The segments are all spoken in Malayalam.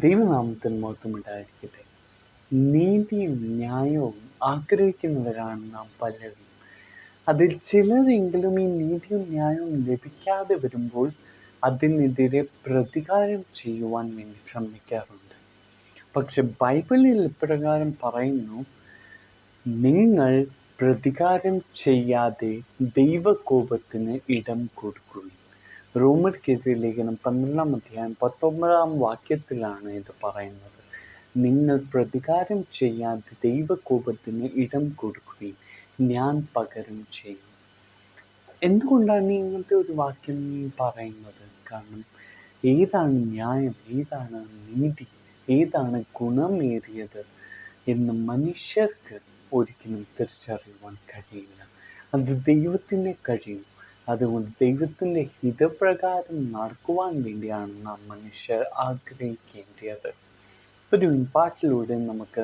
ദൈവനാമത്തിന് മഹത്വമുണ്ടായിരിക്കട്ടെ. നീതിയും ന്യായവും ആഗ്രഹിക്കുന്നവരാണ് നാം പലരും. അതിൽ ചിലരെങ്കിലും ഈ നീതിയും ന്യായവും ലഭിക്കാതെ വരുമ്പോൾ അതിനെതിരെ പ്രതികാരം ചെയ്യുവാൻ വേണ്ടി ശ്രമിക്കാറുണ്ട്. പക്ഷെ ബൈബിളിൽ ഇപ്രകാരം പറയുന്നു, നിങ്ങൾ പ്രതികാരം ചെയ്യാതെ ദൈവകോപത്തിന് ഇടം കൊടുക്കുക. റോമർക്കെതിരെ ലേഖനം 12-19 ഇത് പറയുന്നത്. നിങ്ങൾ പ്രതികാരം ചെയ്യാതെ ദൈവകോപത്തിന് ഇടം കൊടുക്കുകയും ഞാൻ പകരം ചെയ്യും. എന്തുകൊണ്ടാണ് ഇങ്ങനത്തെ ഒരു വാക്യം പറയുന്നത്? കാരണം ഏതാണ് ന്യായം, ഏതാണ് നീതി, ഏതാണ് ഗുണമേറിയത് എന്ന് മനുഷ്യർക്ക് ഒരിക്കലും തിരിച്ചറിയുവാൻ കഴിയില്ല. അത് ദൈവത്തിന് കഴിയും. അതുകൊണ്ട് ദൈവത്തിൻ്റെ ഹിതപ്രകാരം നടക്കുവാൻ വേണ്ടിയാണ് നാം മനുഷ്യർ ആഗ്രഹിക്കേണ്ടത്. ഒരു പാട്ടിലൂടെ നമുക്ക്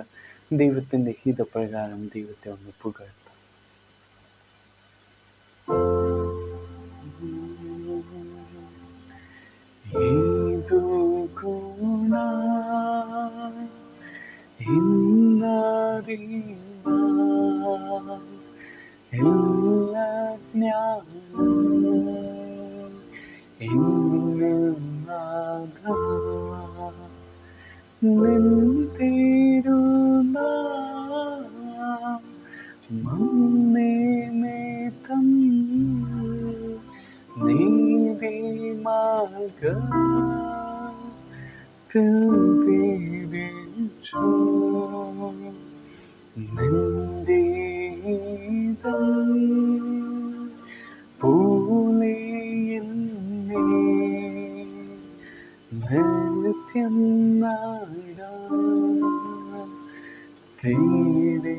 ദൈവത്തിൻ്റെ ഹിതപ്രകാരം ദൈവത്തെ ഒന്ന് പുകഴ്ത്താം. ഏതു ഗുണ എല്ലാ ജ്ഞാനം എന്നുനാഥ നിന്തിരുനാം മന്നേമേതം നീതിമാർഗത്തിൽ തിരിച്ചു നിന്ദിതം പോലെ എന്നെ നിത്യം നാടാം തേടിനാമേ